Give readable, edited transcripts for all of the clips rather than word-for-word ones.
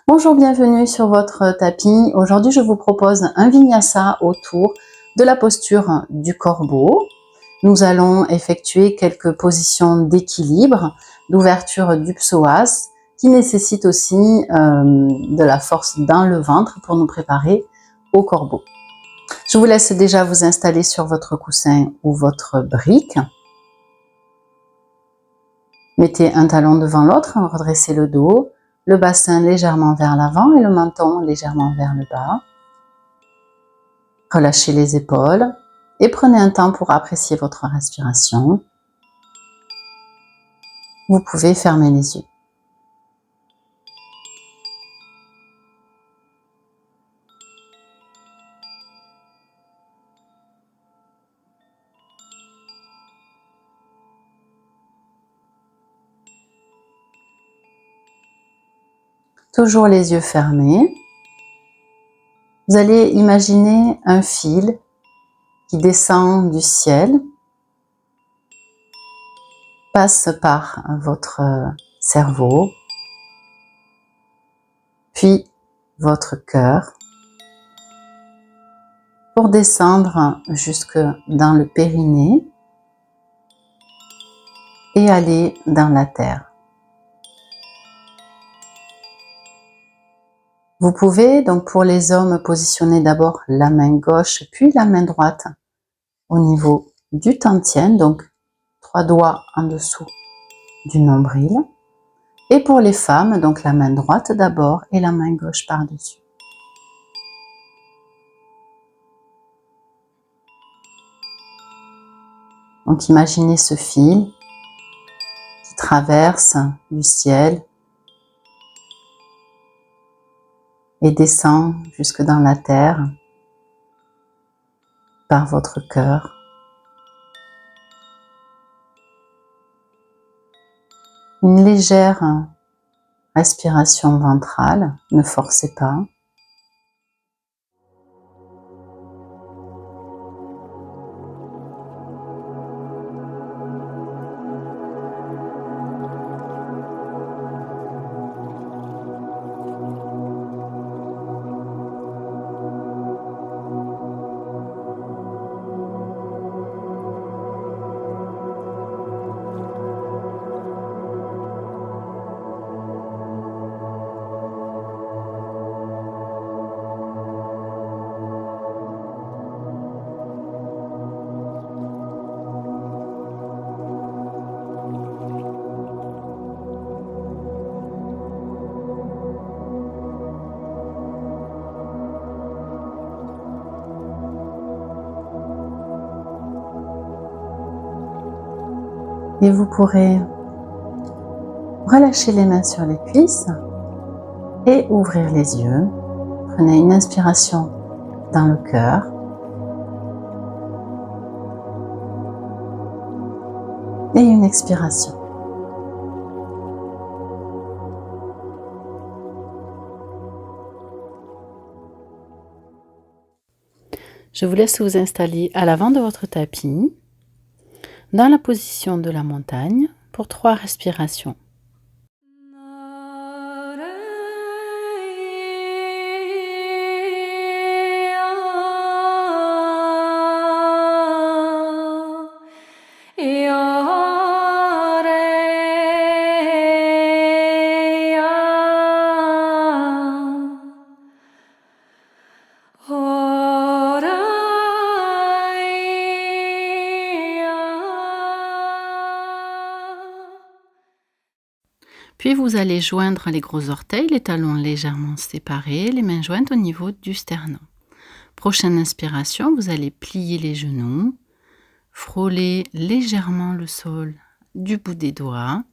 Bonjour, bienvenue sur votre tapis. Aujourd'hui, je vous propose un vinyasa autour de la posture du corbeau. Nous allons effectuer quelques positions d'équilibre, d'ouverture du psoas, qui nécessitent aussi de la force dans le ventre pour nous préparer au corbeau. Je vous laisse déjà vous installer sur votre coussin ou votre brique. Mettez un talon devant l'autre, redressez le dos, le bassin légèrement vers l'avant et le menton légèrement vers le bas. Relâchez les épaules et prenez un temps pour apprécier votre respiration. Vous pouvez fermer les yeux. Toujours les yeux fermés. Vous allez imaginer un fil qui descend du ciel, passe par votre cerveau, puis votre cœur, pour descendre jusque dans le périnée et aller dans la terre. Vous pouvez donc pour les hommes positionner d'abord la main gauche puis la main droite au niveau du tantien, donc 3 doigts en dessous du nombril. Et pour les femmes, donc la main droite d'abord et la main gauche par-dessus. Donc imaginez ce fil qui traverse du ciel et descend jusque dans la terre par votre cœur. Une légère respiration ventrale, ne forcez pas. Et vous pourrez relâcher les mains sur les cuisses et ouvrir les yeux. Prenez une inspiration dans le cœur. Et une expiration. Je vous laisse vous installer à l'avant de votre tapis, dans la position de la montagne, pour 3 respirations. Puis vous allez joindre les gros orteils, les talons légèrement séparés, les mains jointes au niveau du sternum. Prochaine inspiration, vous allez plier les genoux, frôler légèrement le sol du bout des doigts,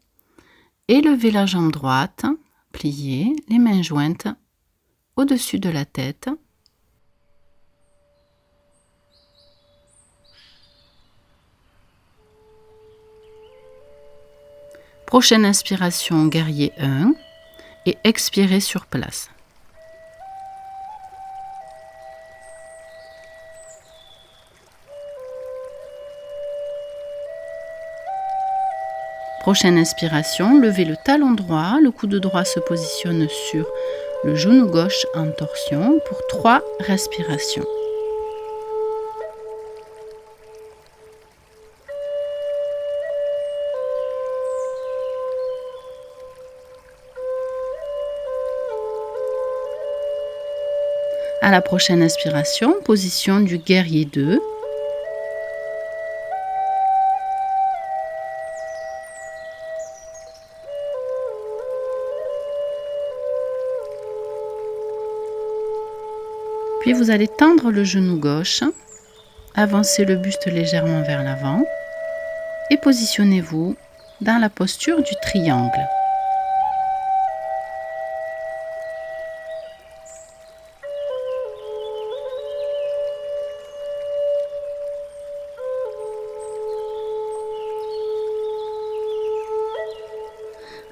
élever la jambe droite, plier, les mains jointes au-dessus de la tête. Prochaine inspiration, guerrier 1 et expirez sur place. Prochaine inspiration, levez le talon droit, le coude droit se positionne sur le genou gauche en torsion pour 3 respirations. À la prochaine inspiration, position du guerrier 2. Puis vous allez tendre le genou gauche, avancer le buste légèrement vers l'avant et positionnez-vous dans la posture du triangle.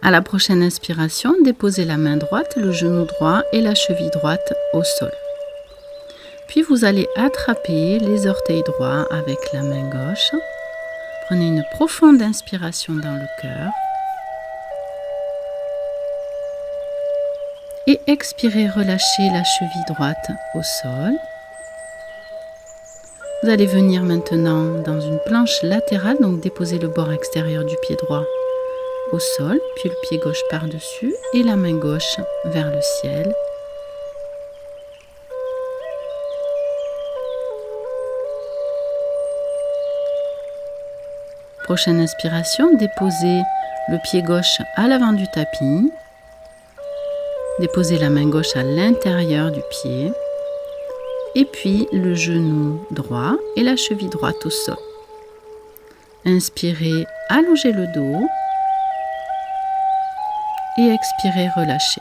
À la prochaine inspiration, déposez la main droite, le genou droit et la cheville droite au sol. Puis vous allez attraper les orteils droits avec la main gauche. Prenez une profonde inspiration dans le cœur. Et expirez, relâchez la cheville droite au sol. Vous allez venir maintenant dans une planche latérale, donc déposez le bord extérieur du pied droit au sol, puis le pied gauche par-dessus et la main gauche vers le ciel. Prochaine inspiration, déposez le pied gauche à l'avant du tapis. Déposez la main gauche à l'intérieur du pied. Et puis le genou droit et la cheville droite au sol. Inspirez, allongez le dos. Et expirez, relâchez.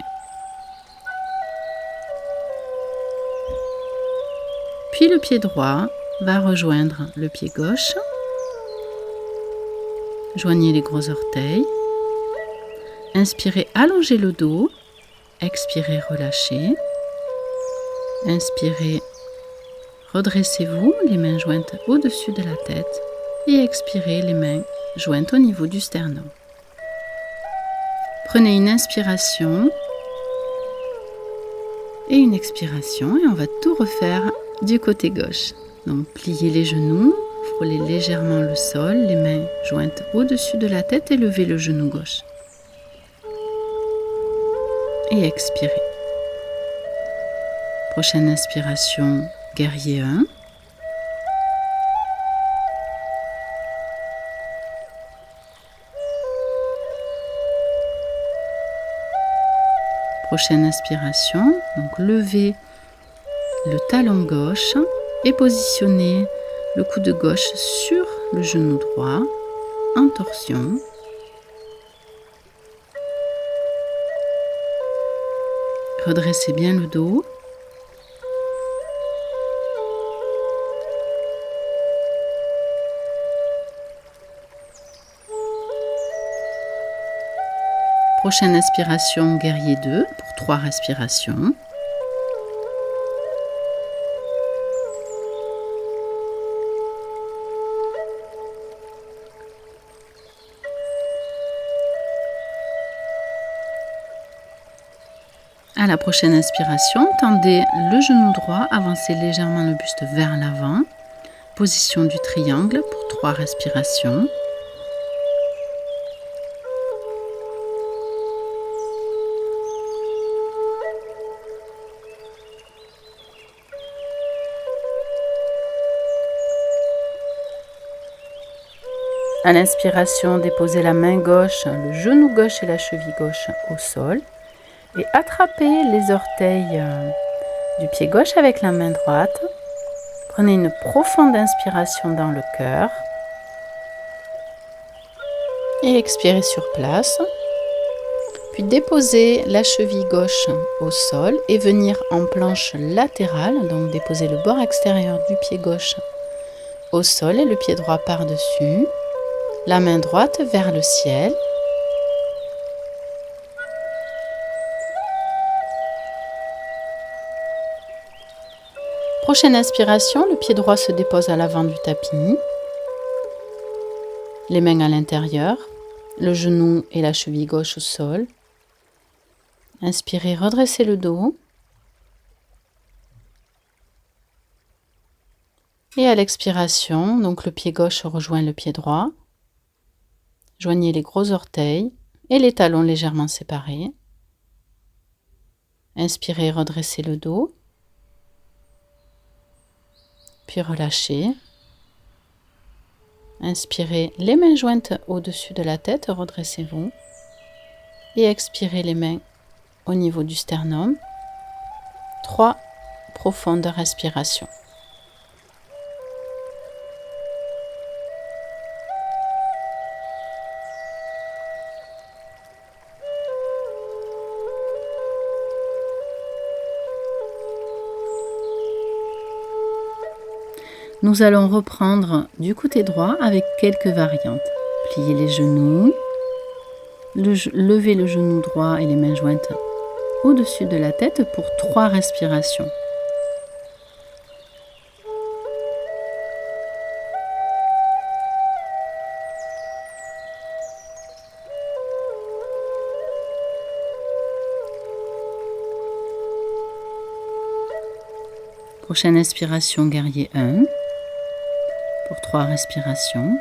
Puis le pied droit va rejoindre le pied gauche. Joignez les gros orteils. Inspirez, allongez le dos. Expirez, relâchez. Inspirez, redressez-vous, les mains jointes au-dessus de la tête. Et expirez, les mains jointes au niveau du sternum. Prenez une inspiration et une expiration et on va tout refaire du côté gauche. Donc pliez les genoux, frôlez légèrement le sol, les mains jointes au-dessus de la tête et levez le genou gauche. Et expirez. Prochaine inspiration, guerrier 1. Prochaine inspiration, donc levez le talon gauche et positionnez le coude gauche sur le genou droit en torsion. Redressez bien le dos. Prochaine inspiration, guerrier 2 pour 3 respirations. À la prochaine inspiration, tendez le genou droit, avancez légèrement le buste vers l'avant. Position du triangle pour 3 respirations. À l'inspiration, déposez la main gauche, le genou gauche et la cheville gauche au sol. Et attrapez les orteils du pied gauche avec la main droite. Prenez une profonde inspiration dans le cœur. Et expirez sur place. Puis déposez la cheville gauche au sol et venir en planche latérale. Donc déposez le bord extérieur du pied gauche au sol et le pied droit par-dessus. La main droite vers le ciel. Prochaine inspiration, le pied droit se dépose à l'avant du tapis. Les mains à l'intérieur, le genou et la cheville gauche au sol. Inspirez, redressez le dos. Et à l'expiration, donc le pied gauche rejoint le pied droit. Joignez les gros orteils et les talons légèrement séparés. Inspirez, redressez le dos. Puis relâchez. Inspirez, les mains jointes au-dessus de la tête, redressez-vous. Et expirez les mains au niveau du sternum. 3 profondes respirations. Nous allons reprendre du côté droit avec quelques variantes. Pliez les genoux, levez le genou droit et les mains jointes au-dessus de la tête pour 3 respirations. Prochaine inspiration, guerrier 1. Pour 3 respirations.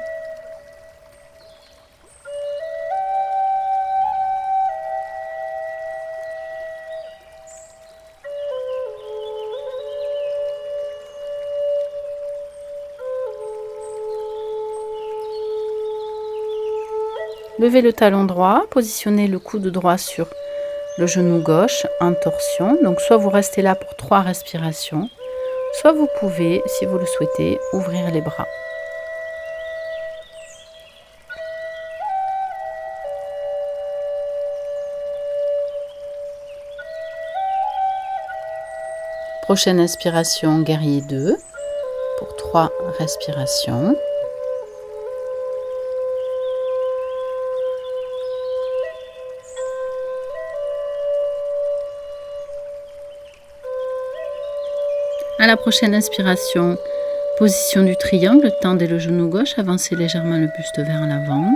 Levez le talon droit, positionnez le coude droit sur le genou gauche en torsion. Donc soit vous restez là pour 3 respirations, soit vous pouvez, si vous le souhaitez, ouvrir les bras. Prochaine inspiration, guerrier 2, pour 3 respirations. À la prochaine inspiration, position du triangle, tendez le genou gauche, avancez légèrement le buste vers l'avant.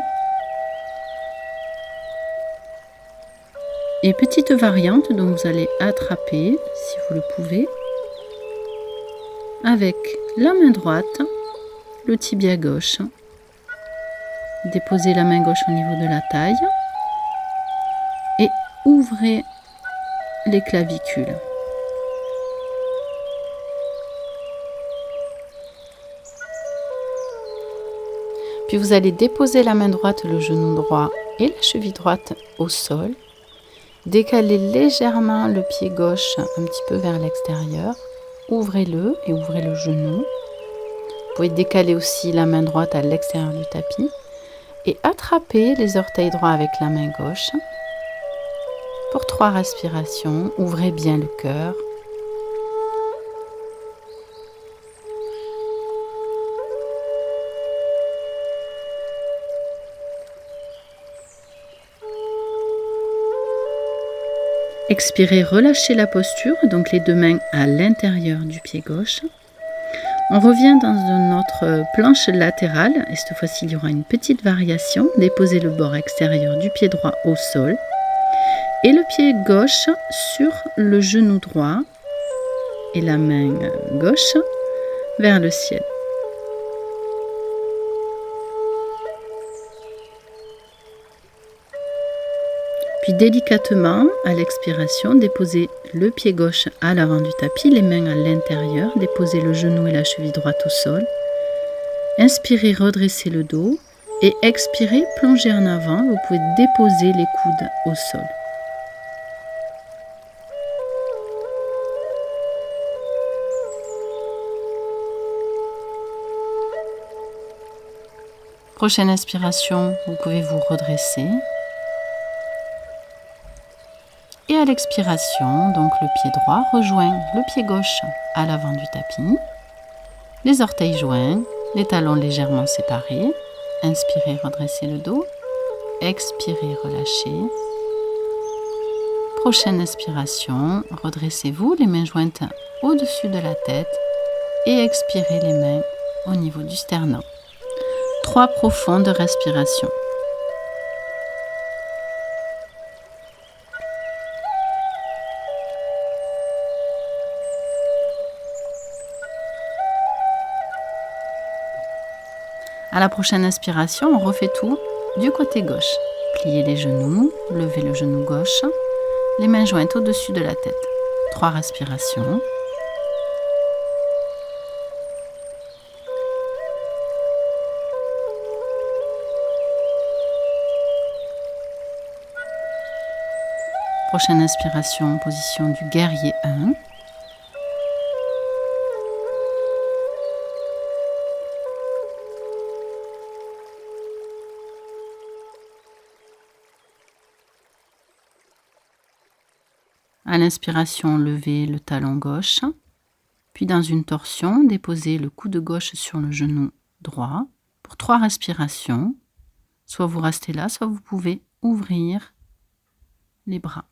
Et petite variante, donc vous allez attraper, si vous le pouvez, avec la main droite, le tibia gauche. Déposez la main gauche au niveau de la taille et ouvrez les clavicules. Puis vous allez déposer la main droite, le genou droit et la cheville droite au sol. Décalez légèrement le pied gauche un petit peu vers l'extérieur. Ouvrez-le et ouvrez le genou. Vous pouvez décaler aussi la main droite à l'extérieur du tapis. Et attrapez les orteils droits avec la main gauche. Pour 3 respirations, ouvrez bien le cœur. Expirez, relâchez la posture, donc les 2 mains à l'intérieur du pied gauche. On revient dans notre planche latérale, et cette fois-ci il y aura une petite variation. Déposez le bord extérieur du pied droit au sol et le pied gauche sur le genou droit et la main gauche vers le ciel. Puis délicatement, à l'expiration, déposez le pied gauche à l'avant du tapis, les mains à l'intérieur, déposez le genou et la cheville droite au sol. Inspirez, redressez le dos et expirez, plongez en avant. Vous pouvez déposer les coudes au sol. Prochaine inspiration, vous pouvez vous redresser. Et à l'expiration, donc le pied droit rejoint le pied gauche à l'avant du tapis. Les orteils joints, les talons légèrement séparés. Inspirez, redressez le dos. Expirez, relâchez. Prochaine inspiration, redressez-vous, les mains jointes au-dessus de la tête. Et expirez les mains au niveau du sternum. 3 profondes respirations. À la prochaine inspiration, on refait tout du côté gauche. Pliez les genoux, levez le genou gauche, les mains jointes au-dessus de la tête. 3 respirations. Prochaine inspiration, position du guerrier 1. À l'inspiration, levez le talon gauche, puis dans une torsion, déposez le coude gauche sur le genou droit pour 3 respirations. Soit vous restez là, soit vous pouvez ouvrir les bras.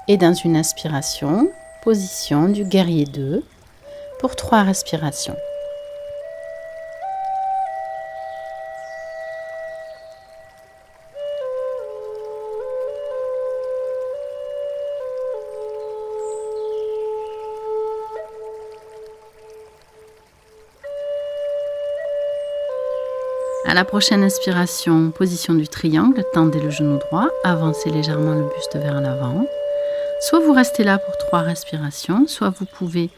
Et dans une inspiration, position du guerrier 2 pour 3 respirations. À la prochaine inspiration, position du triangle, tendez le genou droit, avancez légèrement le buste vers l'avant. Soit vous restez là pour 3 respirations, soit vous pouvez,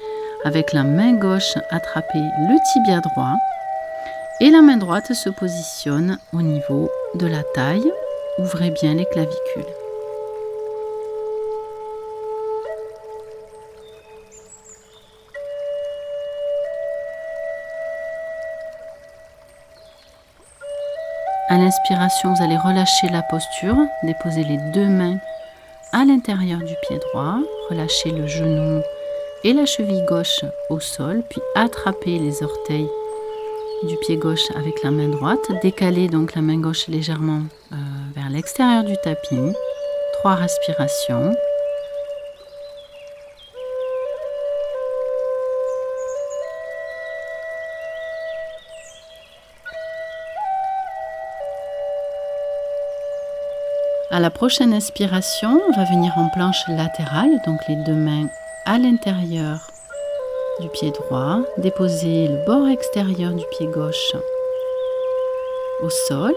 avec la main gauche, attraper le tibia droit et la main droite se positionne au niveau de la taille. Ouvrez bien les clavicules. À l'inspiration, vous allez relâcher la posture, déposer les 2 mains à l'intérieur du pied droit, relâchez le genou et la cheville gauche au sol, puis attrapez les orteils du pied gauche avec la main droite. Décalez donc la main gauche légèrement vers l'extérieur du tapis. 3 respirations. À la prochaine inspiration, on va venir en planche latérale, donc les 2 mains à l'intérieur du pied droit. Déposez le bord extérieur du pied gauche au sol,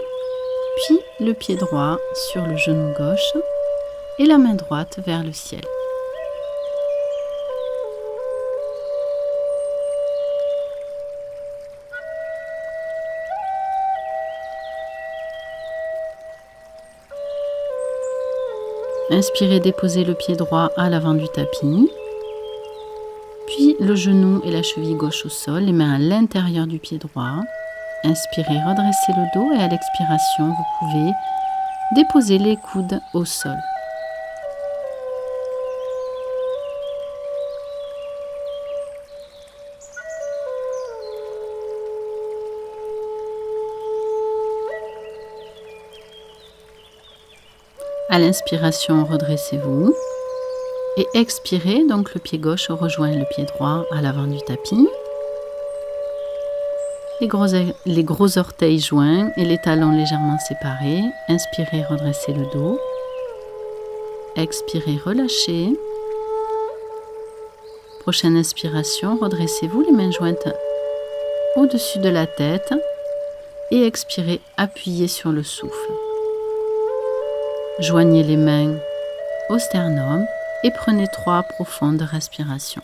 puis le pied droit sur le genou gauche et la main droite vers le ciel. Inspirez, déposez le pied droit à l'avant du tapis, puis le genou et la cheville gauche au sol, les mains à l'intérieur du pied droit. Inspirez, redressez le dos et à l'expiration, vous pouvez déposer les coudes au sol. À l'inspiration, redressez-vous. Et expirez, donc le pied gauche rejoint le pied droit à l'avant du tapis. Les gros orteils joints et les talons légèrement séparés. Inspirez, redressez le dos. Expirez, relâchez. Prochaine inspiration, redressez-vous, les mains jointes au-dessus de la tête. Et expirez, appuyez sur le souffle. Joignez les mains au sternum et prenez 3 profondes respirations.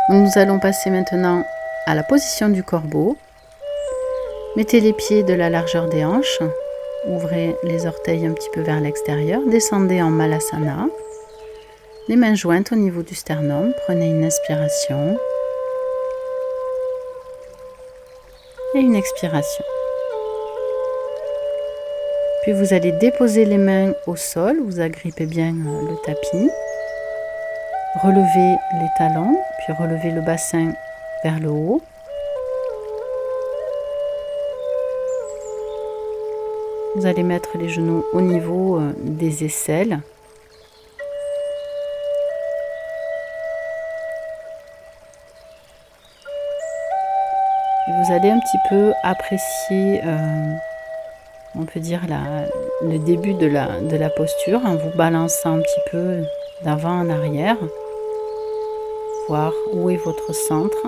Nous allons passer maintenant à la position du corbeau. Mettez les pieds de la largeur des hanches, ouvrez les orteils un petit peu vers l'extérieur, descendez en Malasana, les mains jointes au niveau du sternum, prenez une inspiration et une expiration. Puis vous allez déposer les mains au sol, vous agrippez bien le tapis, relevez les talons, puis relevez le bassin vers le haut. Vous allez mettre les genoux au niveau des aisselles Et vous allez un petit peu apprécier, on peut dire, le début de la posture en vous balançant un petit peu d'avant en arrière, voir où est votre centre.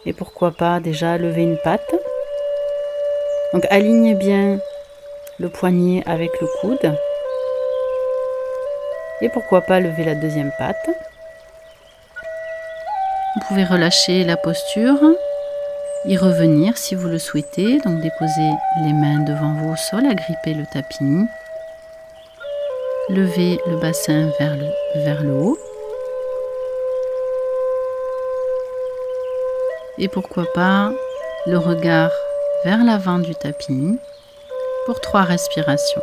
Et pourquoi pas déjà lever une patte. Donc alignez bien le poignet avec le coude. Et pourquoi pas lever la deuxième patte. Vous pouvez relâcher la posture, y revenir si vous le souhaitez. Donc déposez les mains devant vous au sol, agrippez le tapis. Levez le bassin vers le haut. Et pourquoi pas le regard vers l'avant du tapis pour 3 respirations.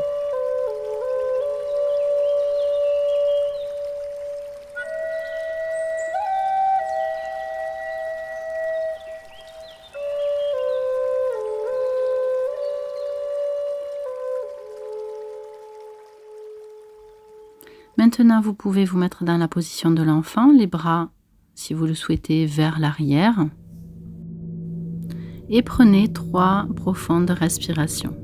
Maintenant, vous pouvez vous mettre dans la position de l'enfant, les bras, si vous le souhaitez, vers l'arrière. Et prenez 3 profondes respirations.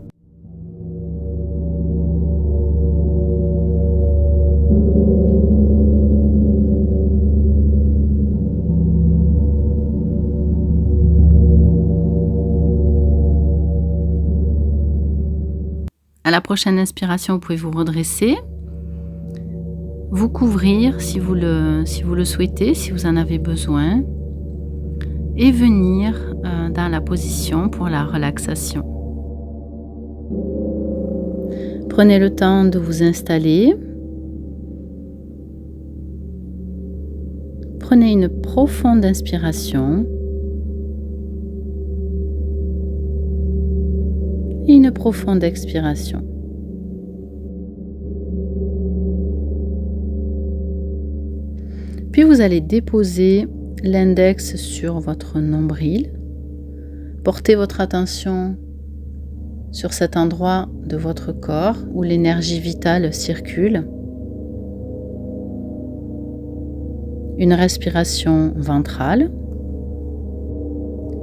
À la prochaine inspiration, vous pouvez vous redresser, vous couvrir si vous le souhaitez, si vous en avez besoin, et venir dans la position pour la relaxation. Prenez le temps de vous installer. Prenez une profonde inspiration et une profonde expiration. Puis vous allez déposer l'index sur votre nombril. Portez votre attention sur cet endroit de votre corps où l'énergie vitale circule. Une respiration ventrale,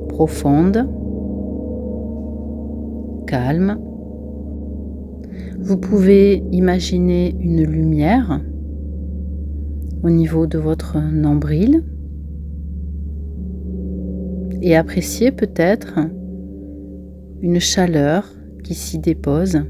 profonde, calme. Vous pouvez imaginer une lumière au niveau de votre nombril et apprécier peut-être une chaleur qui s'y dépose.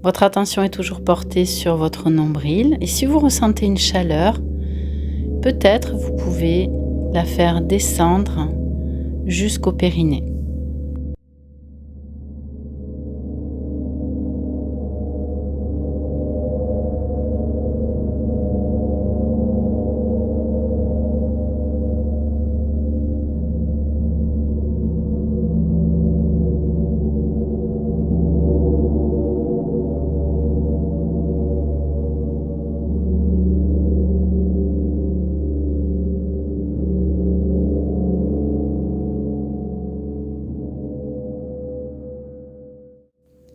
Votre attention est toujours portée sur votre nombril et si vous ressentez une chaleur, peut-être vous pouvez la faire descendre jusqu'au périnée.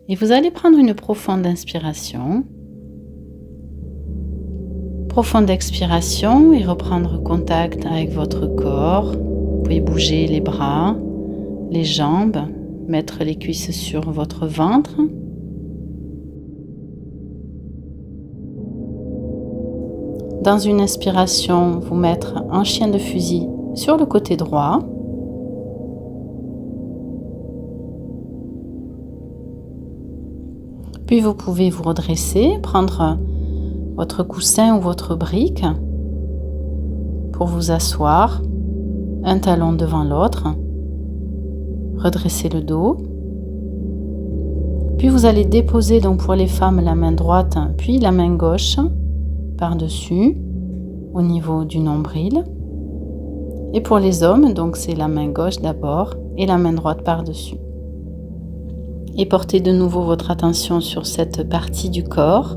Et vous allez prendre une profonde inspiration, profonde expiration et reprendre contact avec votre corps. Vous pouvez bouger les bras, les jambes, mettre les cuisses sur votre ventre. Dans une inspiration, vous mettre en chien de fusil sur le côté droit. Puis vous pouvez vous redresser, prendre votre coussin ou votre brique pour vous asseoir, un talon devant l'autre, redresser le dos. Puis vous allez déposer donc pour les femmes la main droite puis la main gauche par-dessus au niveau du nombril. Et pour les hommes, donc c'est la main gauche d'abord et la main droite par-dessus. Et portez de nouveau votre attention sur cette partie du corps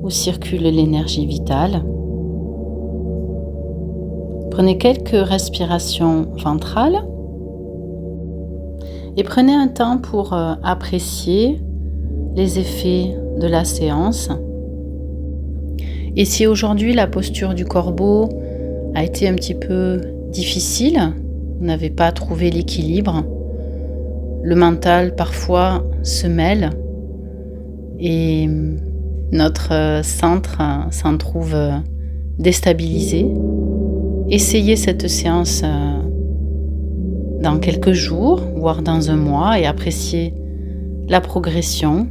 où circule l'énergie vitale. Prenez quelques respirations ventrales et prenez un temps pour apprécier les effets de la séance. Et si aujourd'hui la posture du corbeau a été un petit peu difficile, vous n'avez pas trouvé l'équilibre, le mental parfois se mêle et notre centre s'en trouve déstabilisé. Essayez cette séance dans quelques jours, voire dans un mois, et appréciez la progression.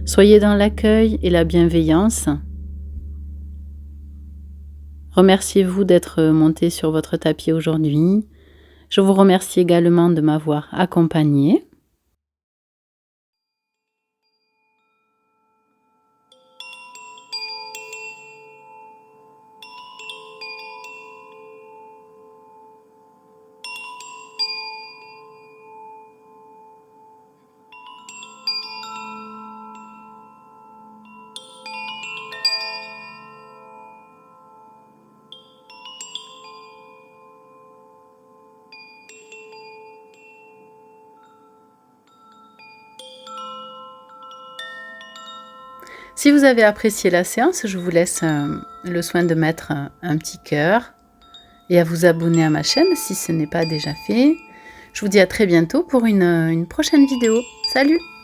Soyez dans l'accueil et la bienveillance. Remerciez-vous d'être monté sur votre tapis aujourd'hui. Je vous remercie également de m'avoir accompagné. Si vous avez apprécié la séance, je vous laisse le soin de mettre un petit cœur et à vous abonner à ma chaîne si ce n'est pas déjà fait. Je vous dis à très bientôt pour une prochaine vidéo. Salut!